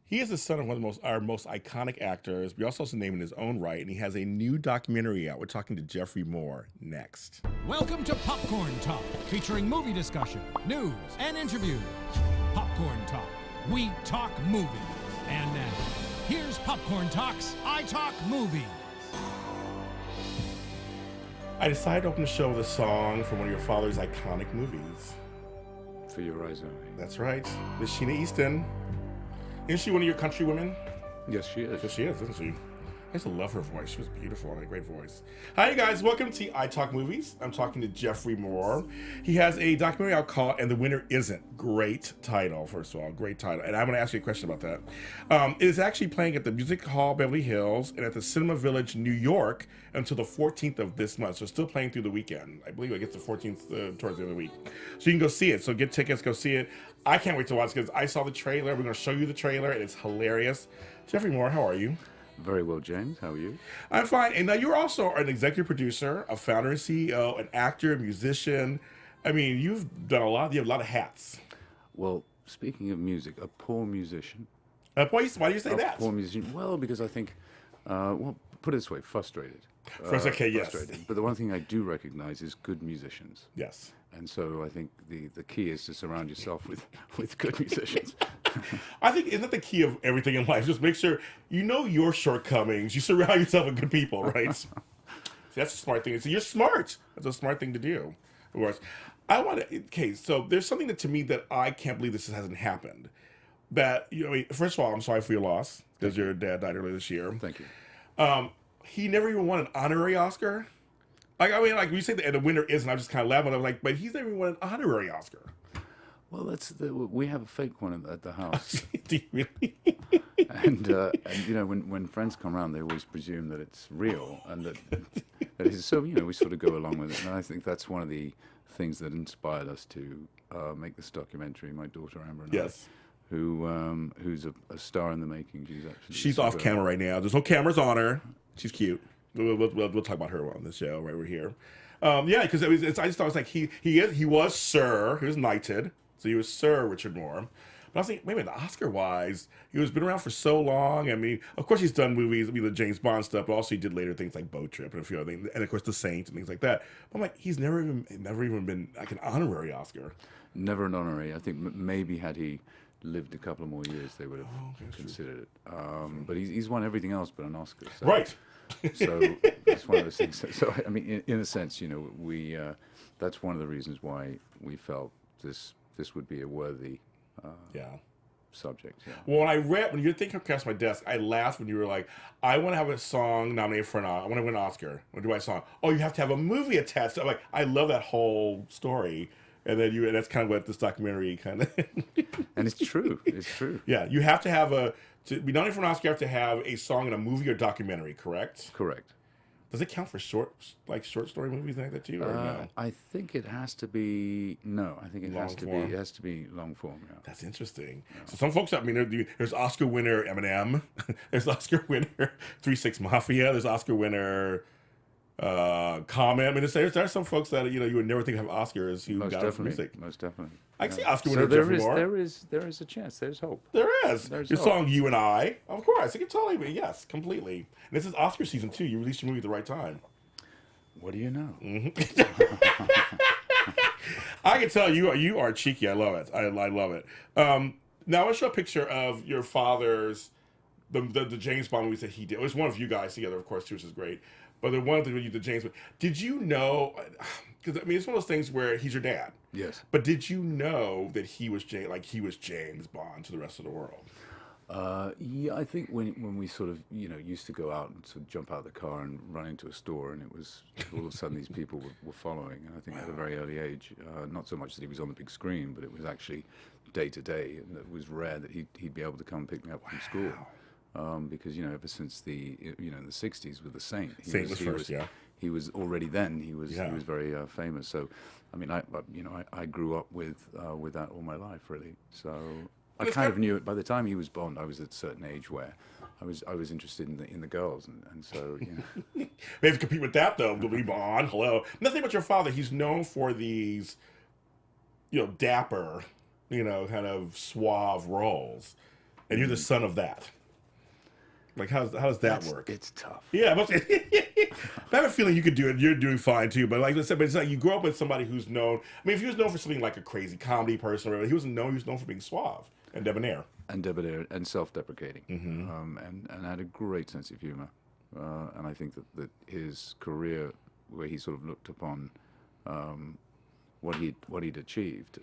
He is the son of one of our most iconic actors. We also name in his own right, and he has a new documentary out. We're talking to Geoffrey Moore next. Welcome to Popcorn Talk, featuring movie discussion, news, and interviews. Popcorn Talk. We talk movies. And now, here's Popcorn Talk's iTalk Movies. I decided to open the show with a song from one of your father's iconic movies. For Your Eyes Only. That's right. Miss Sheena Easton. Isn't she one of your country women? Yes, she is. Yes, she is, isn't she? I used to love her voice. She was beautiful and had a great voice. Hi, you guys. Welcome to iTalk Movies. I'm talking to Geoffrey Moore. He has a documentary out called And the Winner Isn't. Great title, first of all. Great title. And I'm going to ask you a question about that. It is actually playing at the Music Hall Beverly Hills and at the Cinema Village, New York, until the 14th of this month. So still playing through the weekend. I believe it gets the 14th towards the end of the week. So you can go see it. So get tickets, go see it. I can't wait to watch it because I saw the trailer. We're going to show you the trailer, and it's hilarious. Geoffrey Moore, how are you? Very well, James. How are you? I'm fine. And now you're also an executive producer, a founder and CEO, an actor, a musician. I mean, you've done a lot. You have a lot of hats. Well, speaking of music, a poor musician. Why do you say that? Poor musician. Well, because I think, well, put it this way, frustrated. Okay, yes. Frustrated. But the one thing I do recognize is good musicians. Yes. And so I think the key is to surround yourself with good musicians. I think isn't that the key of everything in life? Just make sure you know your shortcomings. You surround yourself with good people, right? See, that's a smart thing. So you're smart. That's a smart thing to do. Of course, I want to. Okay, so there's something that to me that I can't believe this hasn't happened. That first of all, I'm sorry for your loss because your dad died earlier this year. Thank you. He never even won an honorary Oscar. Like you say the winner isn't. I'm just kind of laughing. I'm like, but he's never even won an honorary Oscar. Well, we have a fake one at the house. Do you really? And when friends come around, they always presume that it's real and that it's so. We sort of go along with it. And I think that's one of the things that inspired us to make this documentary. My daughter Amber and yes. I, who's a star in the making. She's off camera right now. There's no cameras on her. She's cute. We'll talk about her on the show right over here. Yeah, because I just thought it was like he was Sir. He was knighted. So he was Sir Richard Moore. But I was thinking, wait a minute, Oscar-wise, he was been around for so long. I mean, of course he's done movies, the James Bond stuff, but also he did later things like Boat Trip and a few other things, and of course The Saint and things like that. But I'm like, he's never even been like an honorary Oscar. Never an honorary. I think maybe had he lived a couple of more years, they would have considered it. But he's won everything else but an Oscar. So, right. So it's one of those things. So I mean, in a sense, we that's one of the reasons why we felt this would be a worthy subject. Yeah. Well, when you think across my desk, I laughed when you were like, I want to have a song nominated for I want to win an Oscar. What do I song? Oh, you have to have a movie attached. I'm like, I love that whole story. And then that's kind of what this documentary kind of. And it's true. It's true. Yeah, you have to have to be nominated for an Oscar. You have to have a song in a movie or documentary. Correct. Correct. Does it count for short story movies like that too, or no? I think it has to be I think it has to be long form. Yeah. That's interesting. Yeah. So some folks, I mean, there's Oscar winner Eminem, there's Oscar winner 3-6 Mafia, there's Oscar winner Comment. I mean, there's some folks that you would never think have Oscars who got it for music. Most definitely. I can see Oscar winner So Geoffrey Moore. there is a chance. There's hope. There is. There's Your hope. song "You and I," of course, it can totally be. Yes, completely. And this is Oscar season 2. You released your movie at the right time. What do you know? Mm-hmm. I can tell you are cheeky. I love it. I love it. Now I want to show a picture of your father's the James Bond movies that he did. It was one of you guys together, of course, too, which is great. But the one that you the James Bond. Did you know? Because I mean, it's one of those things where he's your dad. Yes. But did you know that he was James Bond to the rest of the world? Yeah, I think when we sort of used to go out and sort of jump out of the car and run into a store, and it was all of a sudden these people were following. And I think at a very early age, not so much that he was on the big screen, but it was actually day to day, and it was rare that he'd be able to come pick me up from school. Because ever since the in the '60s with the Saint, he was already then he was very famous. So, I mean, I grew up with that all my life really. So I kind of knew it. By the time he was Bond, I was at a certain age where I was interested in the girls, and so we have to compete with that though. To be Bond, hello. Nothing about your father. He's known for these, dapper, kind of suave roles. and you're the son of that. Like, how does that work? It's tough. Yeah, but I have a feeling you could do it. You're doing fine too. But like I said, but it's like you grow up with somebody who's known. I mean, if he was known for something like a crazy comedy person, or whatever, he was known for being suave and debonair. And debonair and self-deprecating, and had a great sense of humor. And I think that his career, where he sort of looked upon what he'd achieved,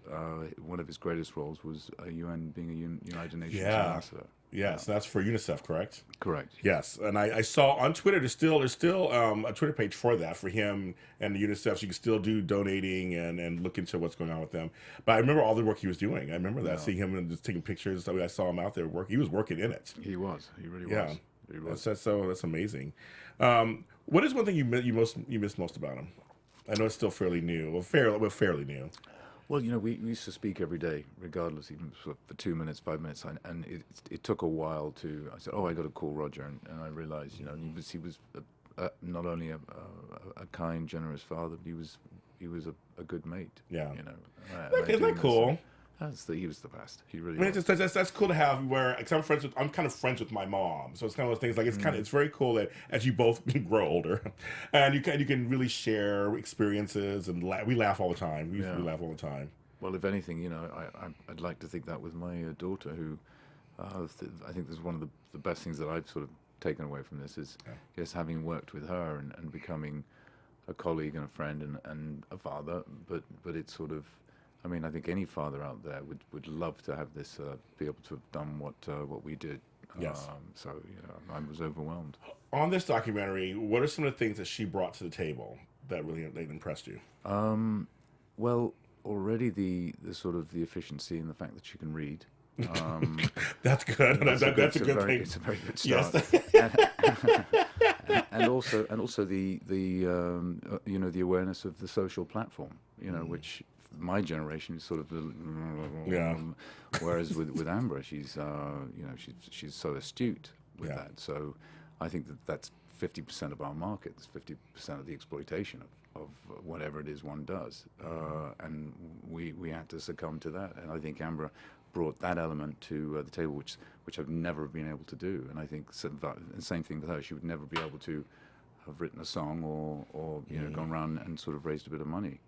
one of his greatest roles was being a United Nations ambassador. Yes, that's for UNICEF, correct? Correct. Yes, and I saw on Twitter there's still a Twitter page for that, for him and the UNICEF. So you can still do donating and look into what's going on with them. But I remember all the work he was doing. I remember that, seeing him and just taking pictures. I saw him out there working. He was working in it. He was. He really was. Yeah, He was. That's amazing. What is one thing you miss most about him? I know it's still fairly new. Well, fairly new. Well, we used to speak every day, regardless, even for 2 minutes, 5 minutes, and it took a while to. I said, I got to call Roger, and I realized, he was not only a kind, generous father, but he was a good mate. Yeah. Isn't that cool? He was the best. He really. I mean, was. that's cool to have. Because I'm kind of friends with my mom, so it's kind of those things. Like it's very cool that as you both grow older, and you can really share experiences and we laugh all the time. We laugh all the time. Well, if anything, I'd like to think that with my daughter, who I think this is one of the best things that I've sort of taken away from this is just having worked with her and becoming a colleague and a friend and a father. But it's sort of. I mean, I think any father out there would love to have this, be able to have done what we did. Yes. So, I was overwhelmed. On this documentary, what are some of the things that she brought to the table that really impressed you? Well, already the sort of the efficiency and the fact that she can read. That's good. That's a good thing. It's a very good start. Yes. and also the the awareness of the social platform, which my generation is sort of whereas with Amber, she's so astute with that. So I think that's 50% of our market. It's 50% of the exploitation of whatever it is one does, and we had to succumb to that. And I think Amber brought that element to the table, which I've never been able to do. And I think the same thing with her. She would never be able to have written a song or gone around and sort of raised a bit of money.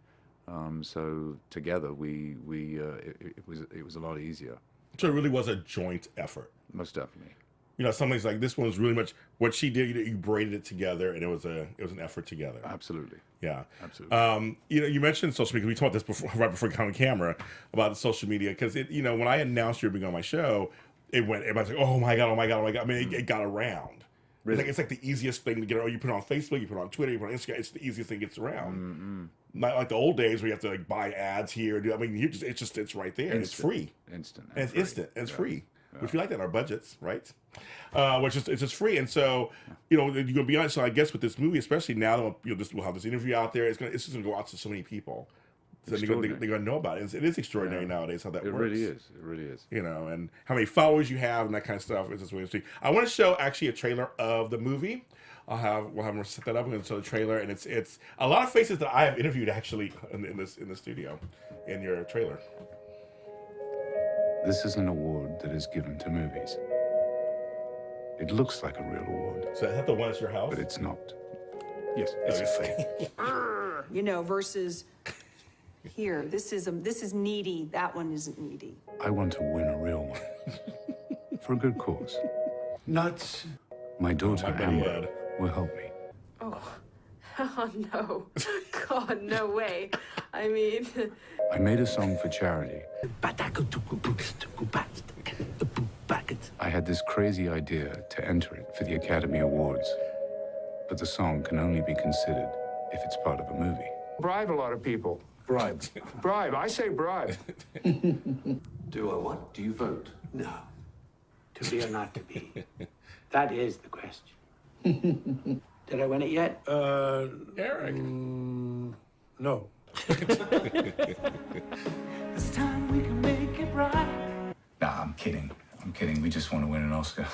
So together it was a lot easier. So it really was a joint effort. Most definitely. Some things like this one was really much what she did. You braided it together, and it was an effort together. Absolutely. Yeah. Absolutely. You mentioned social media. We talked about this right before coming on camera about the social media because when I announced you were being on my show, everybody's like, oh my god. I mean, it got around. Really? It's like the easiest thing to get. You put it on Facebook, you put it on Twitter, you put it on Instagram. It's the easiest thing that gets around. Mm-hmm. Not like the old days where you have to buy ads here. It's right there. And it's free. Instant. And it's instant. And it's free. Yeah. Which we like that in our budgets, right? It's just free. And so, you're gonna be honest. So I guess with this movie, especially now that we'll have this interview out there, it's just gonna go out to so many people. So they're gonna know about it. It is extraordinary nowadays how that works. It really is. And how many followers you have and that kind of stuff. It's just really interesting. I want to show actually a trailer of the movie. We'll have them set that up. We're going to show the trailer, and it's a lot of faces that I have interviewed actually in the studio in your trailer. This is an award that is given to movies. It looks like a real award. So is that the one at your house? But it's not. Yes, it's a fake. Versus here. This is needy. That one isn't needy. I want to win a real one. For a good cause. Nuts. My daughter, Amber, will help me. Oh, no. God, no way. I mean... I made a song for charity. I had this crazy idea to enter it for the Academy Awards. But the song can only be considered if it's part of a movie. Bribe a lot of people. Bribe. Bribe. I say bribe. Do I what? Do you vote? No. To be or not to be? That is the question. Did I win it yet? Eric. No. This time we can make it right. Nah, I'm kidding. We just want to win an Oscar.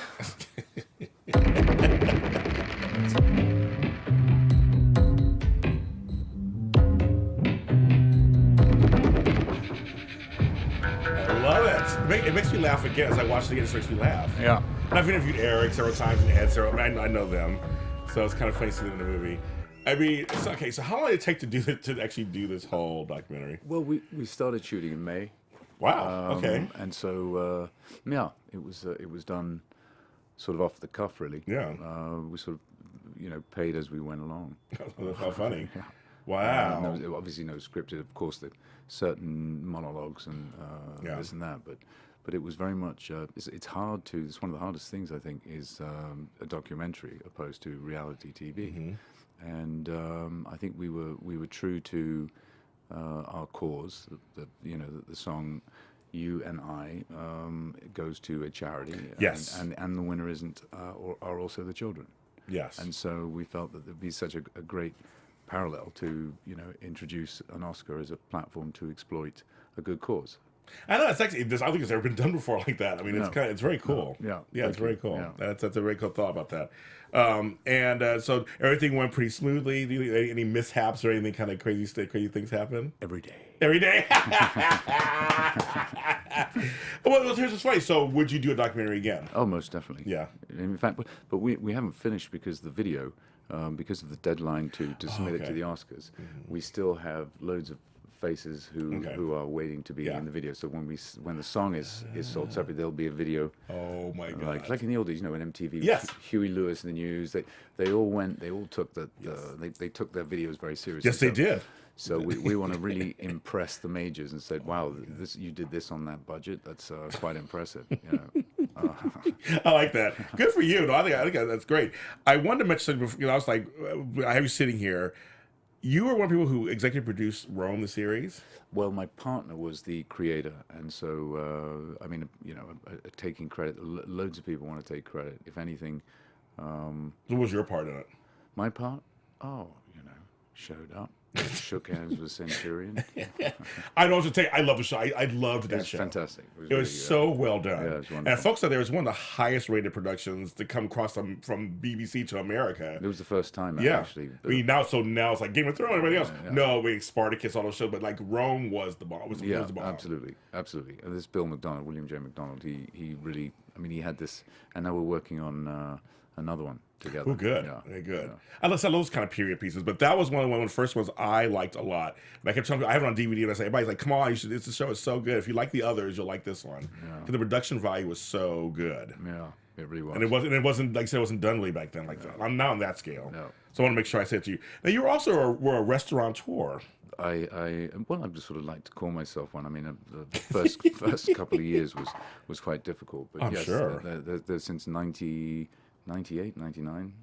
I love it. it makes me laugh again as I watch it again. It just makes me laugh. Yeah. And I've interviewed Eric several times and Ed several. I know them, so it's kind of funny seeing them in the movie. I mean, it's okay. So how long did it take to actually do this whole documentary? Well, we started shooting in May. Wow. Okay. And so yeah, it was done sort of off the cuff, really. Yeah. We sort of paid as we went along. How funny. Yeah. Wow. There was obviously no scripted, of course, that certain monologues and this and that, but it was very much. It's hard to. It's one of the hardest things, I think, is a documentary opposed to reality TV, and I think we were true to our cause. The song "You and I" goes to a charity. Yes. And the winner isn't are also the children. Yes. And so we felt that there'd be such a great parallel to introduce an Oscar as a platform to exploit a good cause. I know it's actually. I don't think it's ever been done before like that. I mean, it's very cool. Yeah. It's very cool. Yeah. That's a very cool thought about that. So everything went pretty smoothly. Any mishaps or anything kind of crazy things happen? Every day. Every day. Well, here's what's funny. So, would you do a documentary again? Oh, most definitely. Yeah. In fact, but we haven't finished because the video, because of the deadline to submit it to the Oscars, we still have loads of faces who are waiting to be in the video. So when the song is sold separately, there'll be a video. Oh my God! Like in the old days, when MTV, Yes. Huey Lewis and the News, they all took they took their videos very seriously. Yes, they did. So we want to really impress the majors and said, wow, you did this on that budget. That's quite impressive. I like that. Good for you. No, I think that's great. I wanted to mention something. I was like, I have you sitting here. You were one of the people who executive produced Rome, the series. Well, my partner was the creator, and so taking credit. Loads of people want to take credit. If anything, What was your part in it? my part, showed up, shook hands with Centurion. I know what to take. I love the show. I loved that It's show. fantastic. It was really, so well done. Yeah, it was and wonderful. folks out there, it was one of the highest rated productions to come across from BBC to America. It was the first time, Yeah. actually. I mean, now it's like Game of Thrones and everything else. Yeah. No, Spartacus, all those shows, but like Rome was the bomb. Was the bomb. absolutely. And this Bill Macdonald, William J. Macdonald, he really, he had this, and now we're working on another one together. Oh, good. Yeah. Very good. Yeah. I love those kind of period pieces, but that was one of the first ones I liked a lot. And I kept telling people, I have it on DVD, and I say, everybody's like, come on, the show is so good. If you like the others, you'll like this one. Because the production value was so good. Yeah, it really was. And it wasn't like I said, it wasn't Dunley back then like that. I'm not on that scale. No. So I want to make sure I say it to you. Now, you were a restaurateur. I just sort of like to call myself one. The first couple of years was quite difficult. But I'm yes, sure. They're since 98, 99.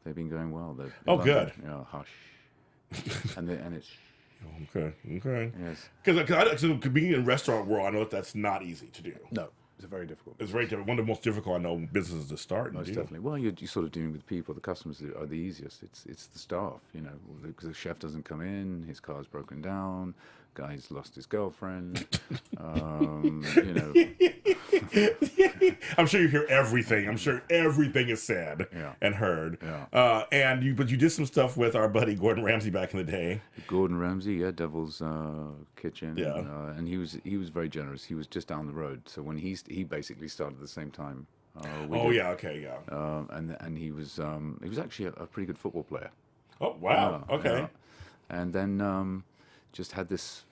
They've been going well. Good. Yeah, hush. and it's Okay. yes. Because being in restaurant world, I know that's not easy to do. No, it's very difficult. It's very difficult. One of the most difficult I know businesses to start and Most do. definitely. Well, you're sort of dealing with people. The customers are the easiest. It's the staff, because the chef doesn't come in, his car's broken down, guy's lost his girlfriend. I'm sure you hear everything. I'm sure everything is said and heard. Yeah. But you did some stuff with our buddy Gordon Ramsay back in the day. Gordon Ramsay, Devil's Kitchen. Yeah. And he was very generous. He was just down the road. So when he basically started at the same time. And he was actually a pretty good football player. Oh wow. Okay. Yeah. And then just had this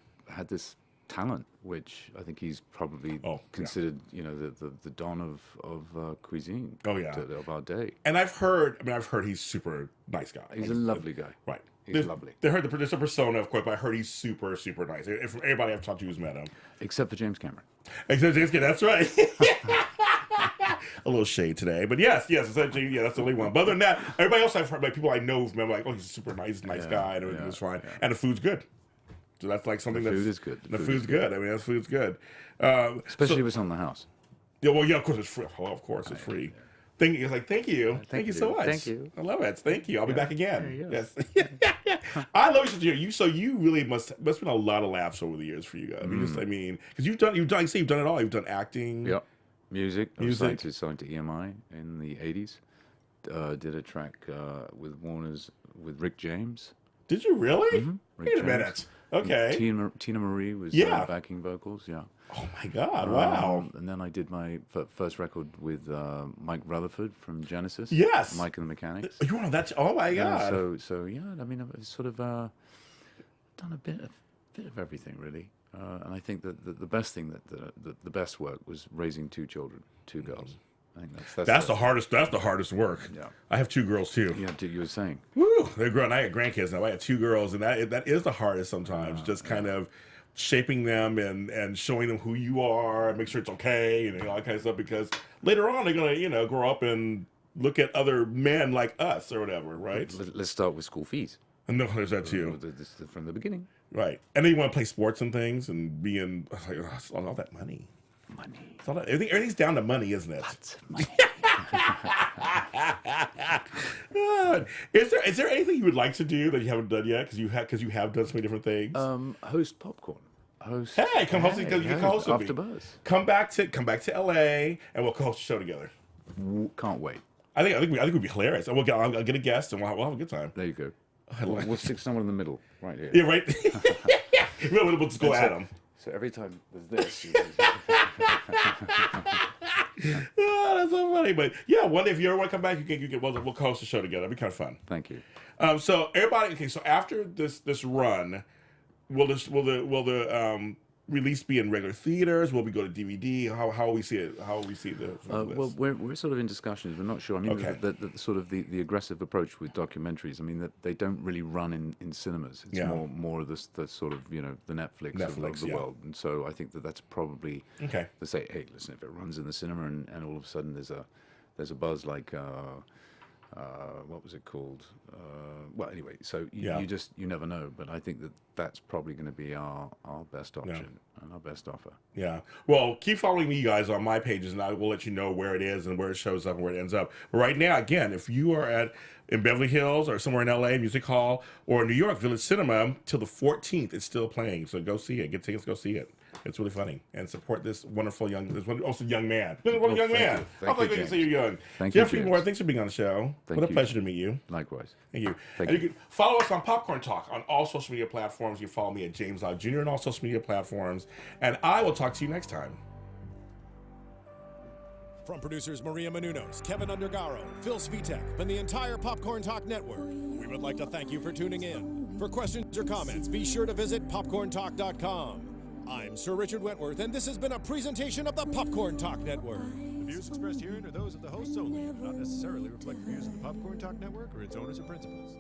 talent, which I think he's probably considered, the dawn of cuisine. Oh yeah. Of our day. And I've heard he's super nice guy. He's a lovely guy. Right. He's lovely. They heard there's a persona, of course, but I heard he's super, super nice. If everybody I've talked to who's met him. Except for James Cameron. Except James Cameron, that's right. A little shade today, but yes, that's the only one. But other than that, everybody else I've heard, like people I know, remember, like, oh, he's a super nice guy, and everything was fine, and the food's good. So that's like something The food is good. The food's good. I mean, that food's good. Especially if it's on the house. Yeah, well, yeah, of course it's free. Oh, of course it's free. Thank you. Thank you so much. Thank you. I love it. Thank you. I'll be back again. Yes. I love you. So you really must been a lot of laughs over the years for you guys. Because you've done it all. You've done acting. Yep. Music. I was signed to EMI in the 80s. Did a track with Warner's with Rick James. Did you really? Mm-hmm. Wait a minute. Okay. Tina Marie was backing vocals. Yeah. Oh my God! Wow. And then I did my first record with Mike Rutherford from Genesis. Yes. Mike and the Mechanics. You were on that. Oh my God. So yeah, I mean, I've sort of done a bit of everything really. And I think that the best thing the best work was raising 2 children, 2 girls. I think that's the hardest. That's the hardest work. Yeah. I have 2 girls too. Yeah, you were saying. Woo! They're grown. I got grandkids now. I have 2 girls, and that is the hardest sometimes. Just kind of shaping them and showing them who you are, and make sure it's okay, and all that kind of stuff. Because later on, they're gonna grow up and look at other men like us or whatever, right? Let's start with school fees. And no, there's that too. From the beginning. Right. And then you want to play sports and things and be in all that money. It's all everything's down to money, isn't it? Lots of money. Is there anything you would like to do that you haven't done yet? Because you have done so many different things. Host Popcorn. Hey, come host. You can co-host with me. After Buzz. Come back to LA and we'll co-host a show together. Can't wait. I think we'd be hilarious. I'll get a guest and we'll have a good time. There you go. We'll stick someone in the middle, right here. Yeah, right. We'll just go at them. So every time there's this. Oh, that's so funny. But yeah, one day if you ever want to come back, we'll co-host a show together. It'd be kind of fun. Thank you. So everybody, okay. So after this run, will the release be in regular theaters? Will we go to DVD? How will we see it? How will we see the? Well, we're sort of in discussions. We're not sure. I mean, Okay. the sort of the aggressive approach with documentaries. I mean, that they don't really run in cinemas. It's more of the sort of the Netflix of the world. And so I think that's probably okay. To say, hey, listen, if it runs in the cinema and all of a sudden there's a buzz like. What was it called? Well, anyway, so you never know, but I think that's probably going to be our best option and our best offer. Yeah. Well, keep following me, guys, on my pages, and I will let you know where it is and where it shows up and where it ends up. But right now, again, if you are in Beverly Hills or somewhere in LA, Music Hall, or New York, Village Cinema, till the 14th, it's still playing. So go see it. Get tickets, go see it. It's really funny. And support this wonderful young man. Young man. I thought you could say you're young. Thank you, Geoffrey Moore, thanks for being on the show. What a pleasure to meet you. Likewise. Thank you. Thank and you. You can follow us on Popcorn Talk on all social media platforms. You can follow me at James Lott Junior on all social media platforms. And I will talk to you next time. From producers Maria Menounos, Kevin Undergaro, Phil Svitek, and the entire Popcorn Talk Network, we would like to thank you for tuning in. For questions or comments, be sure to visit popcorntalk.com. I'm Sir Richard Wentworth, and this has been a presentation of the Popcorn Talk Network. The views expressed herein are those of the hosts only and do not necessarily reflect the views of the Popcorn Talk Network or its owners or principals.